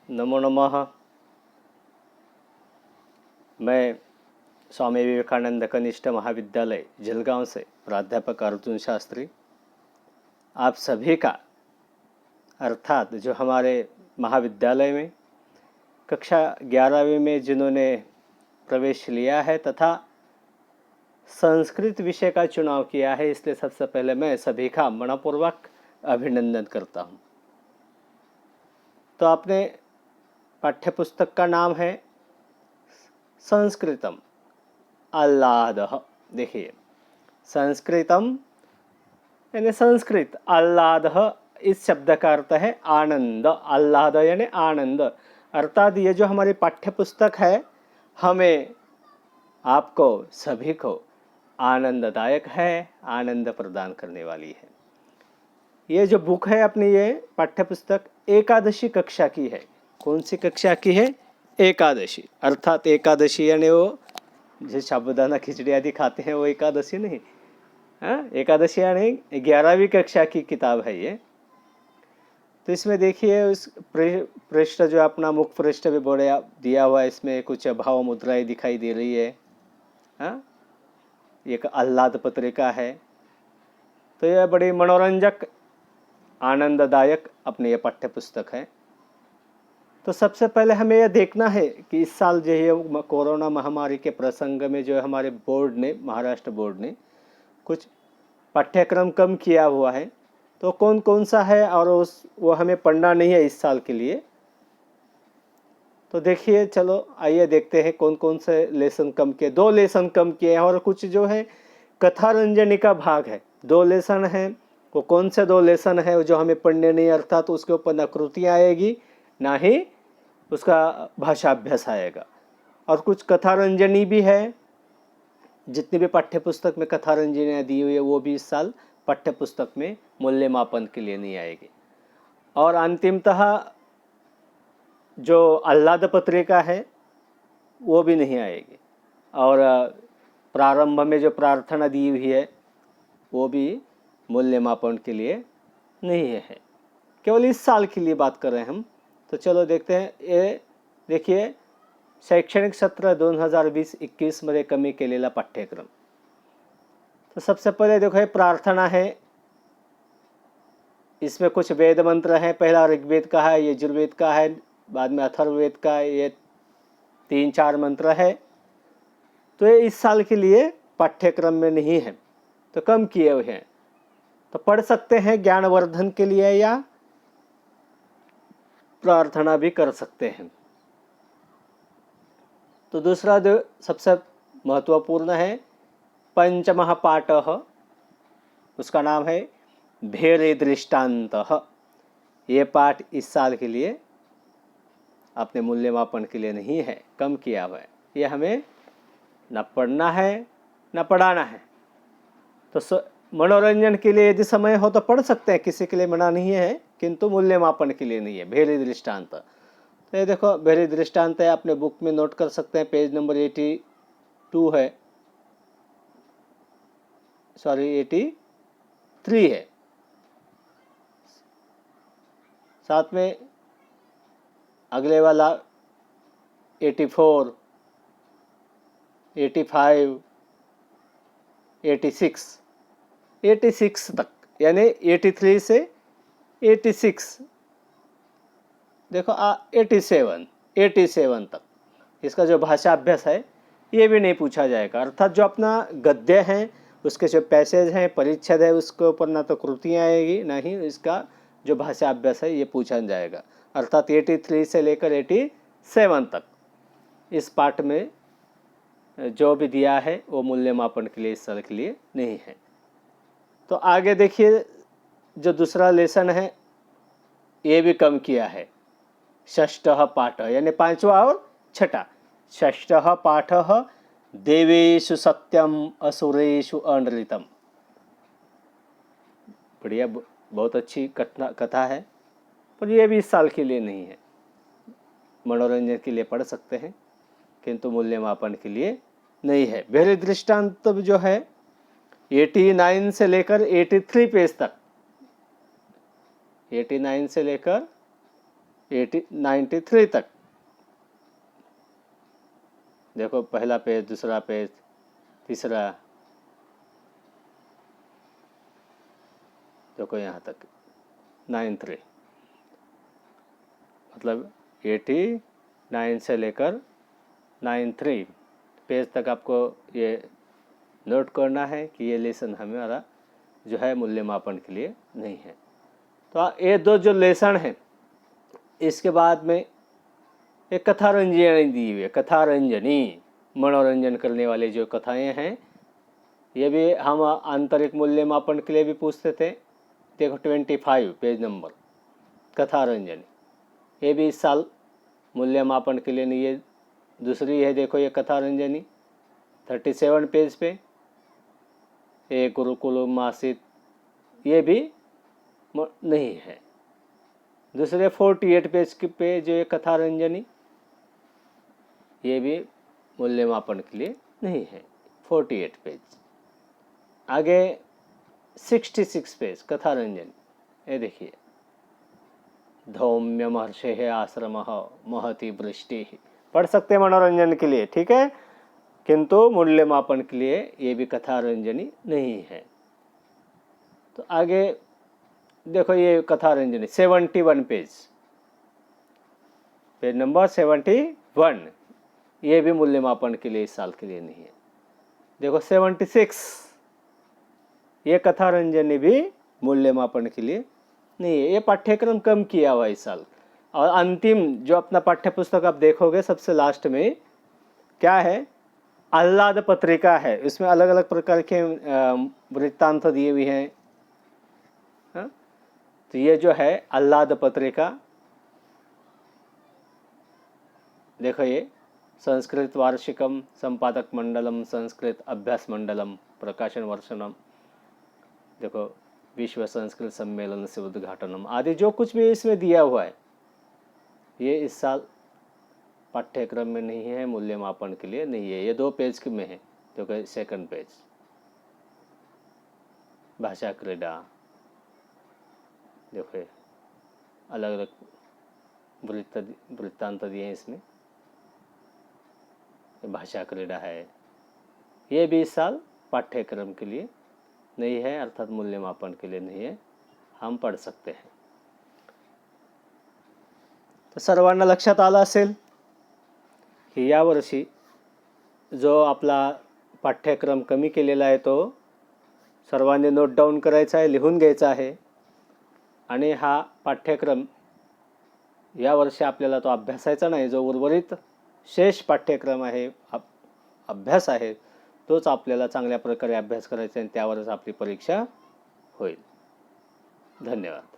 नमो नमः। मैं स्वामी विवेकानंद कनिष्ठ महाविद्यालय जलगांव से प्राध्यापक अर्जुन शास्त्री आप सभी का अर्थात जो हमारे महाविद्यालय में कक्षा 11वीं में जिन्होंने प्रवेश लिया है तथा संस्कृत विषय का चुनाव किया है, इसलिए सबसे पहले मैं सभी का मनपूर्वक अभिनंदन करता हूँ। तो आपने पाठ्यपुस्तक का नाम है संस्कृतम आह्लादः। देखिए, संस्कृतम यानी संस्कृत, आह्लादः इस शब्द का अर्थ है आनंद। आह्लाद यानी आनंद, अर्थात ये जो हमारी पाठ्यपुस्तक है हमें आपको सभी को आनंददायक है, आनंद प्रदान करने वाली है। ये जो बुक है अपनी, ये पाठ्यपुस्तक एकादशी कक्षा की है। कौन सी कक्षा की है? एकादशी, अर्थात एकादशी यानी वो जो साबूदाना खिचड़ी आदि खाते हैं वो एकादशी नहीं, हाँ, एकादशी यानी 11वीं कक्षा की किताब है ये। तो इसमें देखिए उस पृष्ठ जो अपना मुख पृष्ठ भी बड़ा दिया हुआ है, इसमें कुछ भाव मुद्राएं दिखाई दे रही है। हाँ, एक आह्लाद पत्रिका है। तो यह बड़ी मनोरंजक आनंददायक अपनी ये पाठ्यपुस्तक है। तो सबसे पहले हमें यह देखना है कि इस साल जो है कोरोना महामारी के प्रसंग में जो हमारे बोर्ड ने, महाराष्ट्र बोर्ड ने कुछ पाठ्यक्रम कम किया हुआ है, तो कौन कौन सा है और वो हमें पढ़ना नहीं है इस साल के लिए। तो देखिए, चलो आइए देखते हैं कौन कौन से लेसन कम किए। 2 लेसन कम किए हैं और कुछ जो है कथा रंजनी का भाग है। 2 लेसन हैं। वो कौन से 2 लेसन है जो हमें पढ़ने नहीं, अर्थात उसके ऊपर न कृतियाँ आएगी ना ही उसका भाषा अभ्यास आएगा। और कुछ कथा रंजनी भी है। जितनी भी पाठ्यपुस्तक में कथा रंजनियाँ दी हुई है वो भी इस साल पाठ्यपुस्तक में मूल्यमापन के लिए नहीं आएगी। और अंतिमतः जो आह्लाद पत्रिका है वो भी नहीं आएगी। और प्रारंभ में जो प्रार्थना दी हुई है वो भी मूल्यमापन के लिए नहीं है, केवल इस साल के लिए बात कर रहे हैं हम। तो चलो देखते हैं। ये देखिए, शैक्षणिक सत्र 2020-21 मध्ये कमी केलेला पाठ्यक्रम। तो सबसे पहले देखो, ये प्रार्थना है। इसमें कुछ वेद मंत्र हैं। पहला ऋग्वेद का है, यजुर्वेद का है, बाद में अथर्ववेद का, ये 3-4 मंत्र है। तो ये इस साल के लिए पाठ्यक्रम में नहीं है, तो कम किए हुए हैं। तो पढ़ सकते हैं, ज्ञानवर्धन के लिए या प्रार्थना भी कर सकते हैं। तो दूसरा जो सबसे महत्वपूर्ण है, पंचमः पाठः, उसका नाम है भेरे दृष्टान्तः। ये पाठ इस साल के लिए अपने मूल्यमापन के लिए नहीं है, कम किया हुआ है। ये हमें न पढ़ना है न पढ़ाना है। तो मनोरंजन के लिए यदि समय हो तो पढ़ सकते हैं, किसी के लिए मना नहीं है, किंतु मूल्यमापन के लिए नहीं है। भेरी दृष्टांत, तो ये देखो भेरी दृष्टांत है, अपने बुक में नोट कर सकते हैं। पेज नंबर 82 है, सॉरी 83 है। साथ में अगले वाला 84, 85, 86 तक, यानी 83 से 86, देखो 87 तक इसका जो भाषा अभ्यास है ये भी नहीं पूछा जाएगा। अर्थात जो अपना गद्य है, उसके जो पैसेज हैं, परिच्छेद है, उसके ऊपर ना तो कृतियाँ आएगी ना ही इसका जो भाषा अभ्यास है ये पूछा जाएगा। अर्थात 83 से लेकर 87 तक इस पाठ में जो भी दिया है वो मूल्यमापन के लिए इस साल के लिए नहीं है। तो आगे देखिए, जो दूसरा लेसन है ये भी कम किया है। षष्ठः पाठ यानी 5वां और 6ठा। षष्ठः पाठः देवेषु सत्यम असुरेषु अनृतम। बढ़िया, बहुत अच्छी कथा है, पर ये भी इस साल के लिए नहीं है। मनोरंजन के लिए पढ़ सकते हैं, किंतु मूल्यमापन के लिए नहीं है। भेरी दृष्टांत जो है 89 से लेकर 83 पेज तक, 89 से लेकर 93 तक। देखो पहला पेज, दूसरा पेज, तीसरा, देखो यहाँ तक 93, मतलब 89 से लेकर 93 पेज तक आपको ये नोट करना है कि ये लेसन हमारा जो है मूल्यमापन के लिए नहीं है। तो ये दो जो लेसन हैं, इसके बाद में एक कथा रंजनी दी हुई है। कथा रंजनी, मनोरंजन करने वाले जो कथाएं हैं, ये भी हम आंतरिक मूल्यमापन के लिए भी पूछते थे। देखो 25 पेज नंबर, कथा रंजनी, ये भी इस साल मूल्यमापन के लिए नहीं है। दूसरी है, देखो ये कथा रंजनी 37 पेज पे, ये गुरुकुलम मासिक, ये भी नहीं है। दूसरे 48 पेज पे जो ये कथा रंजनी, ये भी मूल्यमापन के लिए नहीं है, 48 पेज। आगे 66 पेज कथा रंजनी, ये देखिए, धौम्य महर्षे आश्रम महति वृष्टि, पढ़ सकते हैं मनोरंजन के लिए, ठीक है, किंतु मूल्यमापन के लिए ये भी कथा रंजनी नहीं है। तो आगे देखो ये कथा रंजनी 71 पेज, पेज नंबर 71, ये भी मूल्यमापन के लिए इस साल के लिए नहीं है। देखो 76, ये कथा रंजनी भी मूल्यमापन के लिए नहीं है। ये पाठ्यक्रम कम किया हुआ इस साल। और अंतिम जो अपना पाठ्य पुस्तक आप देखोगे सबसे लास्ट में क्या है, आह्लाद पत्रिका है। इसमें अलग अलग प्रकार के वृत्तांत दिए हुए हैं। तो ये जो है आह्लाद पत्रिका, देखो ये संस्कृत वार्षिकम, संपादक मंडलम, संस्कृत अभ्यास मंडलम, प्रकाशन वर्षनम, देखो विश्व संस्कृत सम्मेलन से उद्घाटनम आदि जो कुछ भी इसमें दिया हुआ है, ये इस साल पाठ्यक्रम में नहीं है, मूल्यमापन के लिए नहीं है। ये 2 पेज के में है, देखो सेकंड पेज, भाषा क्रीड़ा, देखो अलग अलग वृत्तांत दिए हैं इसमें। भाषा क्रीड़ा है, ये भी इस साल पाठ्यक्रम के लिए नहीं है, अर्थात मूल्यमापन के लिए नहीं है, हम पढ़ सकते हैं। तर सर्वांना लक्षात आलं असेल की यावर्षी जो आपला पाठ्यक्रम कमी केलेला आहे तो सर्वांनी नोट डाऊन करायचा आहे, लिहून घ्यायचा आहे। आणि हा पाठ्यक्रम यावर्षी आपल्याला तो अभ्यासायचा नाही, जो उर्वरित शेष पाठ्यक्रम आहे, अभ्यास आहे, तोच आपल्याला चांगल्या प्रकारे अभ्यास करायचा आहे आणि त्यावरच आपली परीक्षा होईल। धन्यवाद।